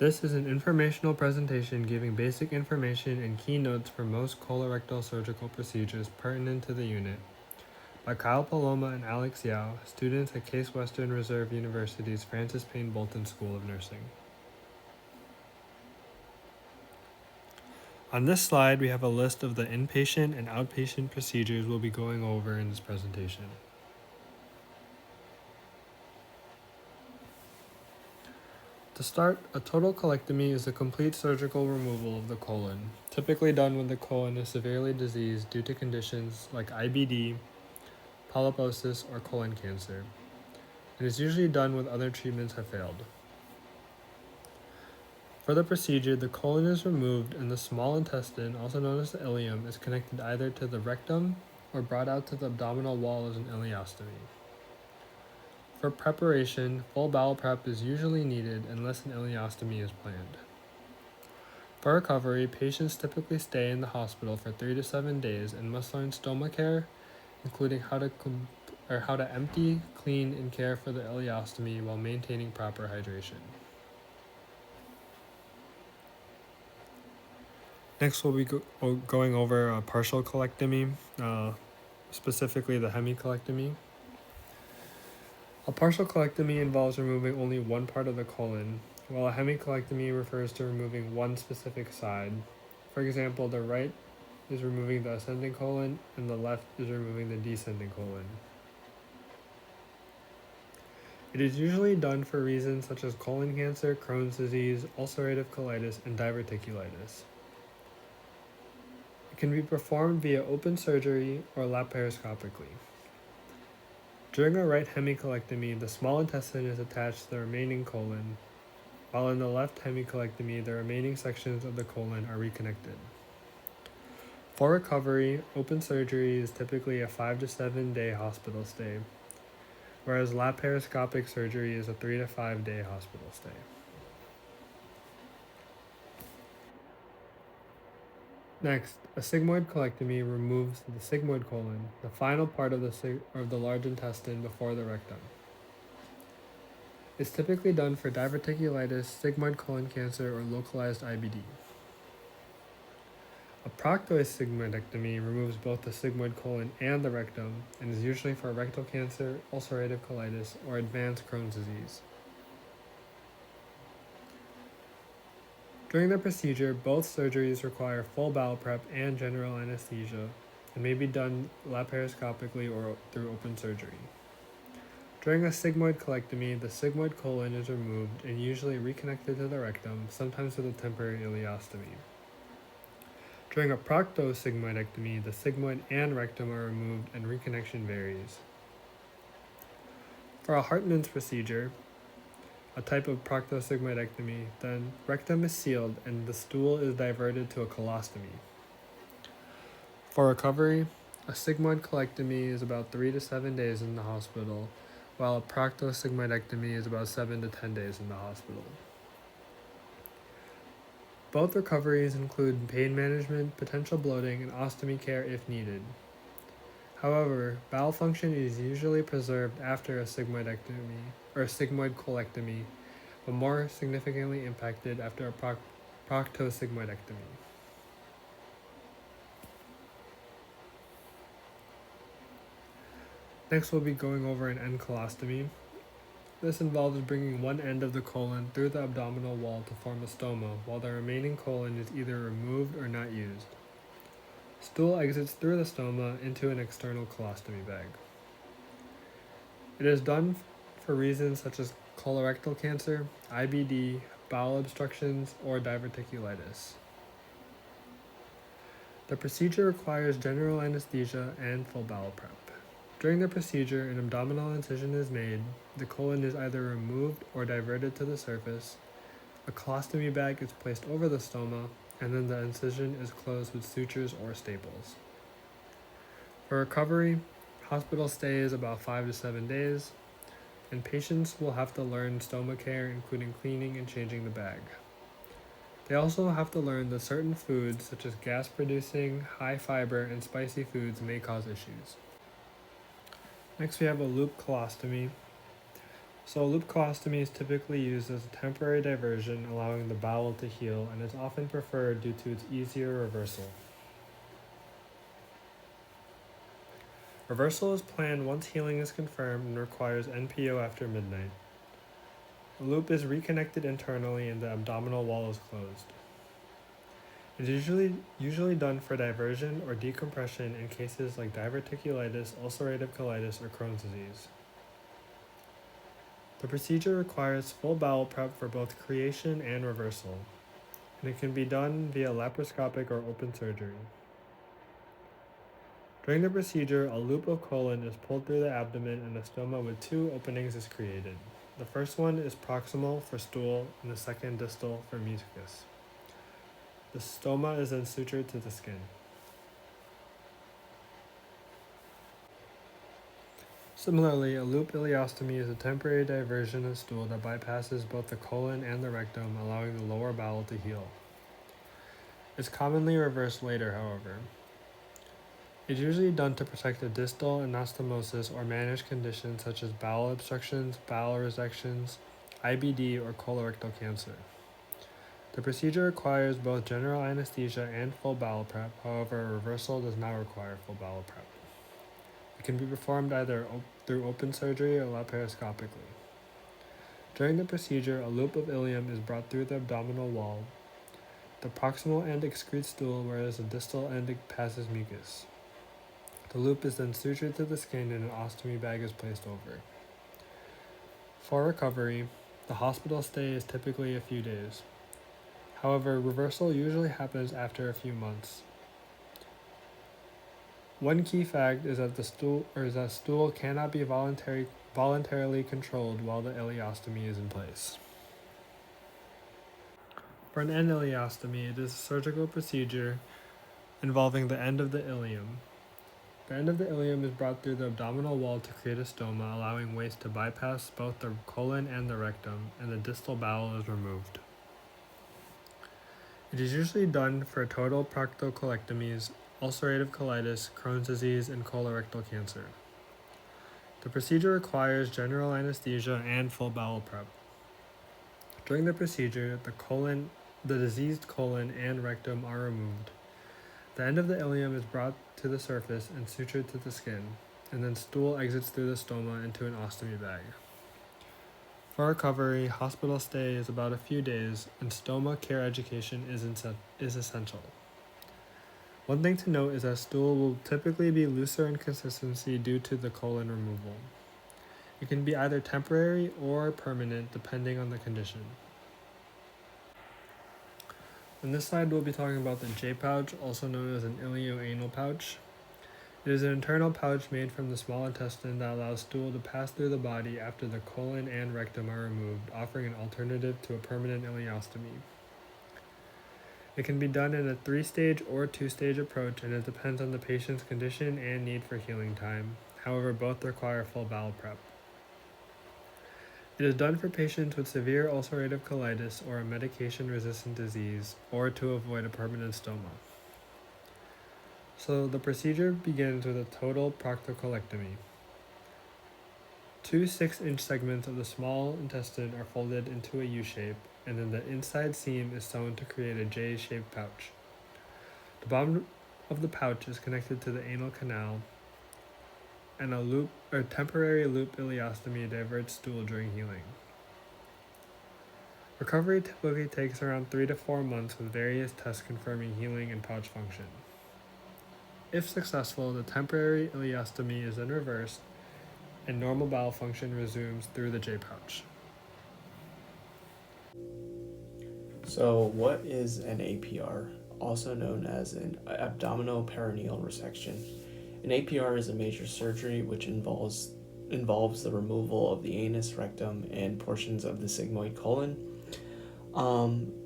This is an informational presentation giving basic information and keynotes for most colorectal surgical procedures pertinent to the unit by Kyle Paloma and Alex Yao, students at Case Western Reserve University's Francis Payne Bolton School of Nursing. On this slide, we have a list of the inpatient and outpatient procedures we'll be going over in this presentation. To start, a total colectomy is a complete surgical removal of the colon, typically done when the colon is severely diseased due to conditions like IBD, polyposis, or colon cancer. It is usually done when other treatments have failed. For the procedure, the colon is removed and the small intestine, also known as the ileum, is connected either to the rectum or brought out to the abdominal wall as an ileostomy. For preparation, full bowel prep is usually needed unless an ileostomy is planned. For recovery, patients typically stay in the hospital for 3 to 7 days and must learn stoma care, including how to empty, clean, and care for the ileostomy while maintaining proper hydration. Next, we'll be going over a partial colectomy, specifically the hemicolectomy. A partial colectomy involves removing only one part of the colon, while a hemicolectomy refers to removing one specific side. For example, the right is removing the ascending colon and the left is removing the descending colon. It is usually done for reasons such as colon cancer, Crohn's disease, ulcerative colitis, and diverticulitis. It can be performed via open surgery or laparoscopically. During a right hemicolectomy, the small intestine is attached to the remaining colon, while in the left hemicolectomy, the remaining sections of the colon are reconnected. For recovery, open surgery is typically a 5 to 7 day hospital stay, whereas laparoscopic surgery is a 3 to 5 day hospital stay. Next, a sigmoid colectomy removes the sigmoid colon, the final part of the large intestine before the rectum. It's typically done for diverticulitis, sigmoid colon cancer, or localized IBD. A proctoid sigmoidectomy removes both the sigmoid colon and the rectum and is usually for rectal cancer, ulcerative colitis, or advanced Crohn's disease. During the procedure, both surgeries require full bowel prep and general anesthesia and may be done laparoscopically or through open surgery. During a sigmoid colectomy, the sigmoid colon is removed and usually reconnected to the rectum, sometimes with a temporary ileostomy. During a proctosigmoidectomy, the sigmoid and rectum are removed and reconnection varies. For a Hartmann's procedure, a type of proctosigmoidectomy, then rectum is sealed and the stool is diverted to a colostomy. For recovery, a sigmoid colectomy is about 3 to 7 days in the hospital, while a proctosigmoidectomy is about 7 to 10 days in the hospital. Both recoveries include pain management, potential bloating, and ostomy care if needed. However, bowel function is usually preserved after a sigmoidectomy or a sigmoid colectomy, but more significantly impacted after a proctosigmoidectomy. Next, we'll be going over an end colostomy. This involves bringing one end of the colon through the abdominal wall to form a stoma, while the remaining colon is either removed or not used. Stool exits through the stoma into an external colostomy bag. It is done for reasons such as colorectal cancer, IBD, bowel obstructions, or diverticulitis. The procedure requires general anesthesia and full bowel prep. During the procedure, an abdominal incision is made, the colon is either removed or diverted to the surface, a colostomy bag is placed over the stoma, and then the incision is closed with sutures or staples. For recovery, hospital stay is about 5 to 7 days, and patients will have to learn stoma care, including cleaning and changing the bag. They also have to learn that certain foods, such as gas-producing, high fiber, and spicy foods, may cause issues. Next, we have a loop colostomy. So a loop colostomy is typically used as a temporary diversion, allowing the bowel to heal, and is often preferred due to its easier reversal. Reversal is planned once healing is confirmed and requires NPO after midnight. The loop is reconnected internally and the abdominal wall is closed. It is usually done for diversion or decompression in cases like diverticulitis, ulcerative colitis, or Crohn's disease. The procedure requires full bowel prep for both creation and reversal, and it can be done via laparoscopic or open surgery. During the procedure, a loop of colon is pulled through the abdomen and a stoma with two openings is created. The first one is proximal for stool and the second distal for mucus. The stoma is then sutured to the skin. Similarly, a loop ileostomy is a temporary diversion of stool that bypasses both the colon and the rectum, allowing the lower bowel to heal. It's commonly reversed later, however. It's usually done to protect the distal anastomosis or manage conditions such as bowel obstructions, bowel resections, IBD, or colorectal cancer. The procedure requires both general anesthesia and full bowel prep, however, reversal does not require full bowel prep. It can be performed either through open surgery or laparoscopically. During the procedure, a loop of ileum is brought through the abdominal wall. The proximal end excretes stool, whereas the distal end passes mucus. The loop is then sutured to the skin and an ostomy bag is placed over. For recovery, the hospital stay is typically a few days. However, reversal usually happens after a few months. One key fact is that stool cannot be voluntarily controlled while the ileostomy is in place. For an end ileostomy, it is a surgical procedure involving the end of the ileum. The end of the ileum is brought through the abdominal wall to create a stoma, allowing waste to bypass both the colon and the rectum, and the distal bowel is removed. It is usually done for total proctocolectomies, ulcerative colitis, Crohn's disease, and colorectal cancer. The procedure requires general anesthesia and full bowel prep. During the procedure, the diseased colon and rectum are removed. The end of the ileum is brought to the surface and sutured to the skin, and then stool exits through the stoma into an ostomy bag. For recovery, hospital stay is about a few days, and stoma care education is essential. One thing to note is that stool will typically be looser in consistency due to the colon removal. It can be either temporary or permanent depending on the condition. On this slide, we'll be talking about the J pouch, also known as an ilioanal pouch. It is an internal pouch made from the small intestine that allows stool to pass through the body after the colon and rectum are removed, offering an alternative to a permanent ileostomy. It can be done in a 3-stage or 2-stage approach, and it depends on the patient's condition and need for healing time. However, both require full bowel prep. It is done for patients with severe ulcerative colitis or a medication-resistant disease, or to avoid a permanent stoma. So the procedure begins with a total proctocolectomy. 2 6-inch segments of the small intestine are folded into a U shape, and then the inside seam is sewn to create a J-shaped pouch. The bottom of the pouch is connected to the anal canal, and a temporary loop ileostomy diverts stool during healing. Recovery typically takes around 3 to 4 months with various tests confirming healing and pouch function. If successful, the temporary ileostomy is then reversed and normal bowel function resumes through the J pouch. So, what is an APR, also known as an abdominal perineal resection? An APR is a major surgery which involves the removal of the anus, rectum, and portions of the sigmoid colon.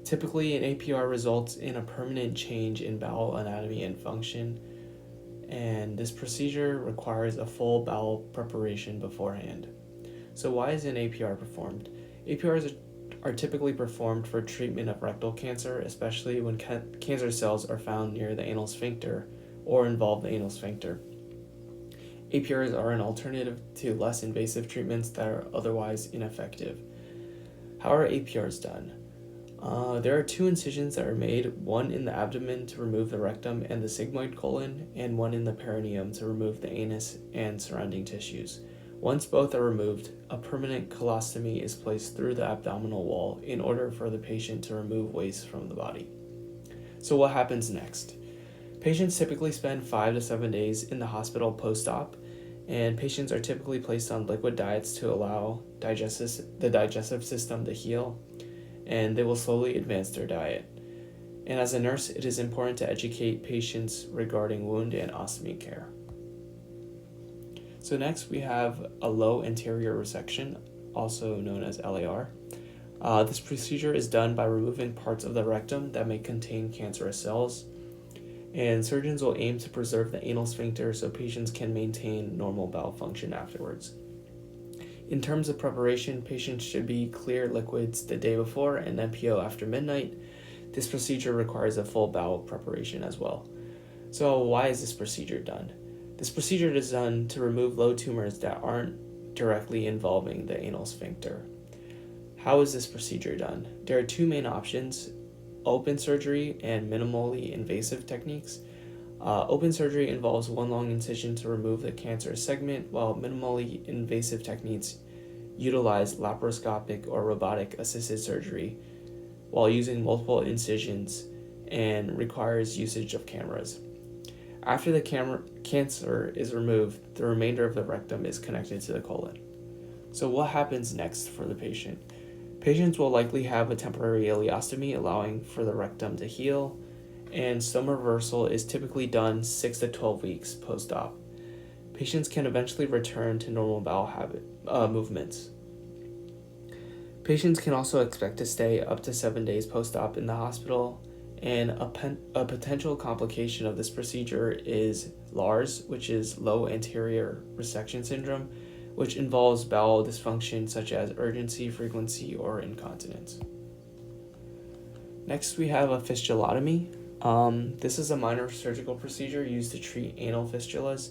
Typically, an APR results in a permanent change in bowel anatomy and function, and this procedure requires a full bowel preparation beforehand. So why is an APR performed? APRs are typically performed for treatment of rectal cancer, especially when cancer cells are found near the anal sphincter or involve the anal sphincter. APRs are an alternative to less invasive treatments that are otherwise ineffective. How are APRs done? There are 2 incisions that are made, one in the abdomen to remove the rectum and the sigmoid colon, and one in the perineum to remove the anus and surrounding tissues. Once both are removed, a permanent colostomy is placed through the abdominal wall in order for the patient to remove waste from the body. So what happens next? Patients typically spend 5 to 7 days in the hospital post-op, and patients are typically placed on liquid diets to allow the digestive system to heal, and they will slowly advance their diet. And as a nurse, it is important to educate patients regarding wound and ostomy care. So next we have a low anterior resection, also known as LAR. This procedure is done by removing parts of the rectum that may contain cancerous cells, and surgeons will aim to preserve the anal sphincter so patients can maintain normal bowel function afterwards. In terms of preparation, patients should be clear liquids the day before and NPO after midnight. This procedure requires a full bowel preparation as well. So why is this procedure done? This procedure is done to remove low tumors that aren't directly involving the anal sphincter. How is this procedure done? There are 2 main options: open surgery and minimally invasive techniques. Open surgery involves one long incision to remove the cancerous segment, while minimally invasive techniques utilize laparoscopic or robotic assisted surgery while using multiple incisions and requires usage of cameras. After the cancer is removed, the remainder of the rectum is connected to the colon. So what happens next for the patient? Patients will likely have a temporary ileostomy, allowing for the rectum to heal, and stoma reversal is typically done 6 to 12 weeks post-op. Patients can eventually return to normal bowel movements. Patients can also expect to stay up to 7 days post-op in the hospital, and a potential complication of this procedure is LARS, which is low anterior resection syndrome, which involves bowel dysfunction such as urgency, frequency, or incontinence. Next, we have a fistulotomy. This is a minor surgical procedure used to treat anal fistulas.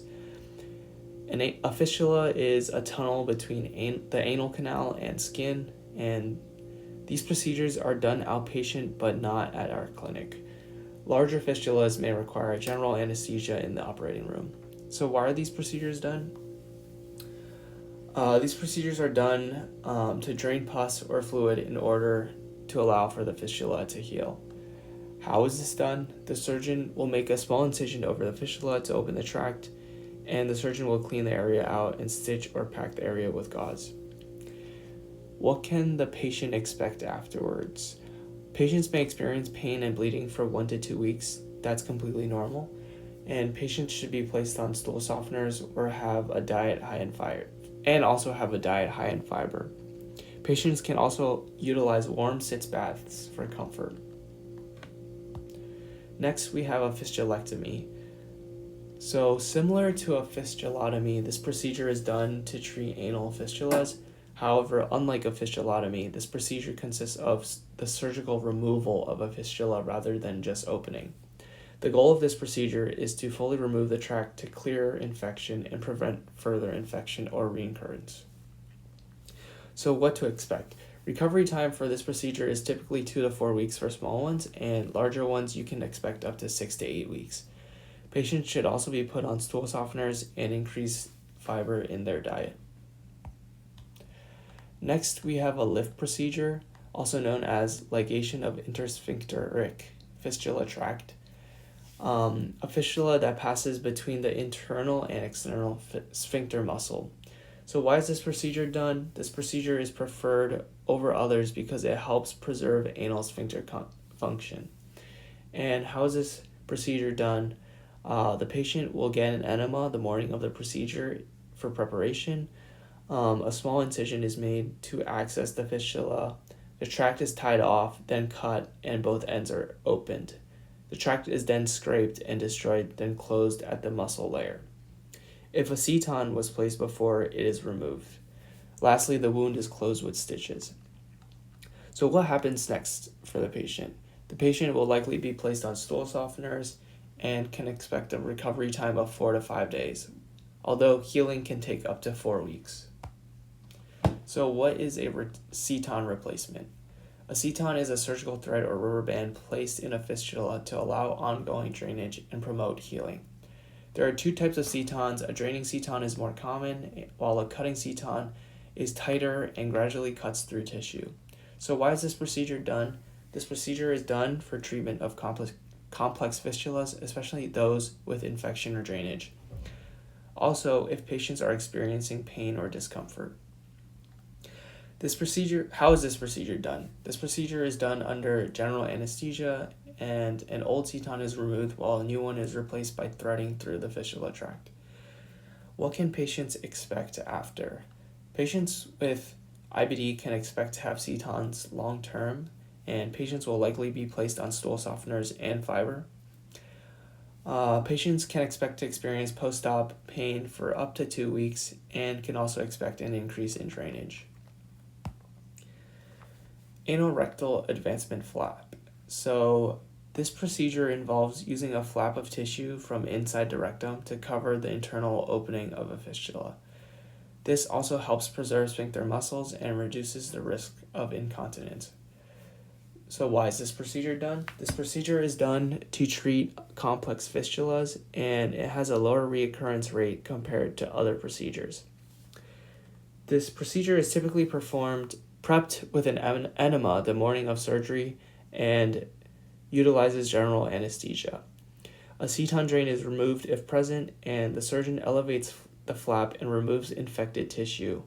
A fistula is a tunnel between the anal canal and skin, and these procedures are done outpatient but not at our clinic. Larger fistulas may require general anesthesia in the operating room. So why are these procedures done? These procedures are done to drain pus or fluid in order to allow for the fistula to heal. How is this done? The surgeon will make a small incision over the fistula to open the tract, and the surgeon will clean the area out and stitch or pack the area with gauze. What can the patient expect afterwards? Patients may experience pain and bleeding for 1 to 2 weeks. That's completely normal. And patients should be placed on stool softeners or have a diet high in fiber. Patients can also utilize warm sitz baths for comfort. Next, we have a fistulectomy. So similar to a fistulotomy, this procedure is done to treat anal fistulas. However, unlike a fistulotomy, this procedure consists of the surgical removal of a fistula rather than just opening. The goal of this procedure is to fully remove the tract to clear infection and prevent further infection or recurrence. So what to expect? Recovery time for this procedure is typically 2 to 4 weeks for small ones, and larger ones you can expect up to 6 to 8 weeks. Patients should also be put on stool softeners and increase fiber in their diet. Next, we have a lift procedure, also known as ligation of intersphincteric fistula tract. A fistula that passes between the internal and external sphincter muscle. So why is this procedure done? This procedure is preferred over others because it helps preserve anal sphincter function. And how is this procedure done? The patient will get an enema the morning of the procedure for preparation. A small incision is made to access the fistula. The tract is tied off, then cut, and both ends are opened. The tract is then scraped and destroyed, then closed at the muscle layer. If a ceton was placed before, it is removed. Lastly, the wound is closed with stitches. So what happens next for the patient? The patient will likely be placed on stool softeners and can expect a recovery time of 4 to 5 days. although healing can take up to 4 weeks. So what is a seton replacement? A seton is a surgical thread or rubber band placed in a fistula to allow ongoing drainage and promote healing. There are 2 types of setons. A draining seton is more common, while a cutting seton is tighter and gradually cuts through tissue. So why is this procedure done? This procedure is done for treatment of complex fistulas, especially those with infection or drainage. Also, if patients are experiencing pain or discomfort. How is this procedure done? This procedure is done under general anesthesia, and an old seton is removed while a new one is replaced by threading through the fistula tract. What can patients expect after? Patients with IBD can expect to have setons long term, and patients will likely be placed on stool softeners and fiber. Patients can expect to experience post-op pain for up to 2 weeks and can also expect an increase in drainage. Anorectal advancement flap. So this procedure involves using a flap of tissue from inside the rectum to cover the internal opening of a fistula. This also helps preserve sphincter muscles and reduces the risk of incontinence. So why is this procedure done? This procedure is done to treat complex fistulas, and it has a lower reoccurrence rate compared to other procedures. This procedure is typically prepped with an enema the morning of surgery and utilizes general anesthesia. A seton drain is removed if present, and the surgeon elevates the flap and removes infected tissue.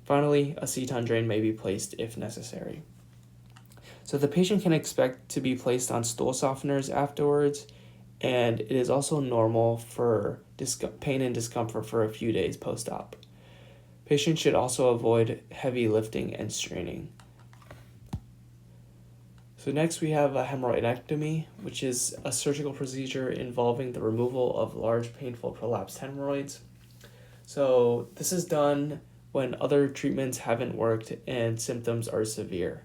Finally, a seton drain may be placed if necessary. So the patient can expect to be placed on stool softeners afterwards, and it is also normal for pain and discomfort for a few days post-op. Patients should also avoid heavy lifting and straining. So next we have a hemorrhoidectomy, which is a surgical procedure involving the removal of large painful prolapsed hemorrhoids. So this is done when other treatments haven't worked and symptoms are severe.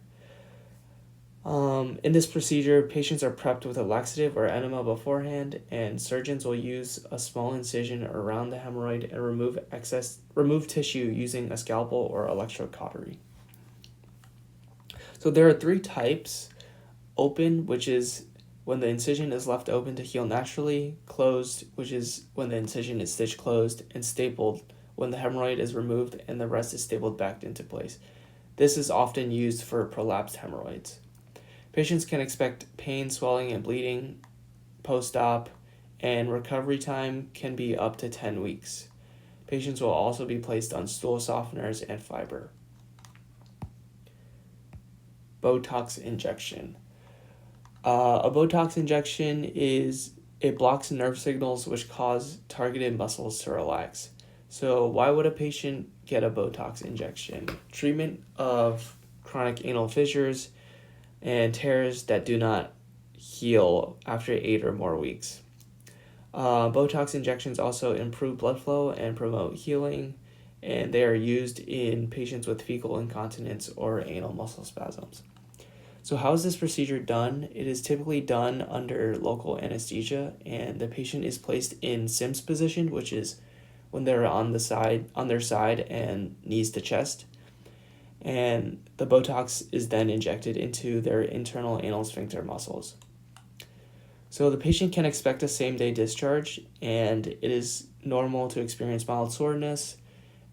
In this procedure, patients are prepped with a laxative or enema beforehand, and surgeons will use a small incision around the hemorrhoid and remove tissue using a scalpel or electrocautery. So there are 3 types: open, which is when the incision is left open to heal naturally; closed, which is when the incision is stitched closed; and stapled, when the hemorrhoid is removed and the rest is stapled back into place. This is often used for prolapsed hemorrhoids. Patients can expect pain, swelling, and bleeding post-op, and recovery time can be up to 10 weeks. Patients will also be placed on stool softeners and fiber. Botox injection. A Botox injection it blocks nerve signals which cause targeted muscles to relax. So why would a patient get a Botox injection? Treatment of chronic anal fissures and tears that do not heal after 8 or more weeks. Botox injections also improve blood flow and promote healing, and they are used in patients with fecal incontinence or anal muscle spasms. So how is this procedure done? It is typically done under local anesthesia, and the patient is placed in Sims position, which is when they're on their side and knees to chest. And the Botox is then injected into their internal anal sphincter muscles. So the patient can expect a same-day discharge, and it is normal to experience mild soreness,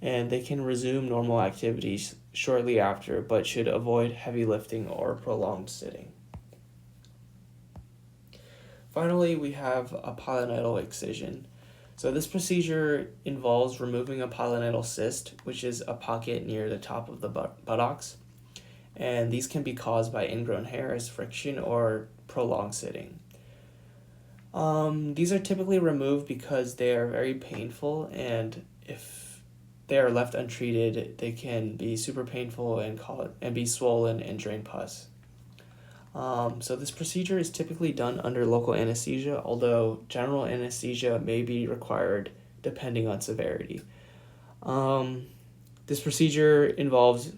and they can resume normal activities shortly after, but should avoid heavy lifting or prolonged sitting. Finally, we have a pilonidal excision. So this procedure involves removing a pilonidal cyst, which is a pocket near the top of the buttocks, and these can be caused by ingrown hairs, friction, or prolonged sitting. These are typically removed because they are very painful, and if they are left untreated, they can be super painful and be swollen and drain pus. So this procedure is typically done under local anesthesia, although general anesthesia may be required depending on severity. This procedure involves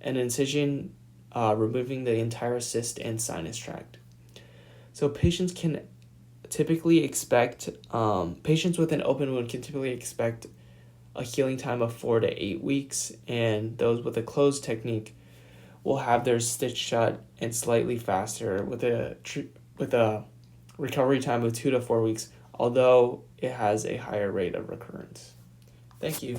an incision removing the entire cyst and sinus tract. So patients can typically expect patients with an open wound can typically expect a healing time of 4 to 8 weeks, and those with a closed technique will have their stitch shut and slightly faster with a recovery time of 2 to 4 weeks, although it has a higher rate of recurrence. Thank you.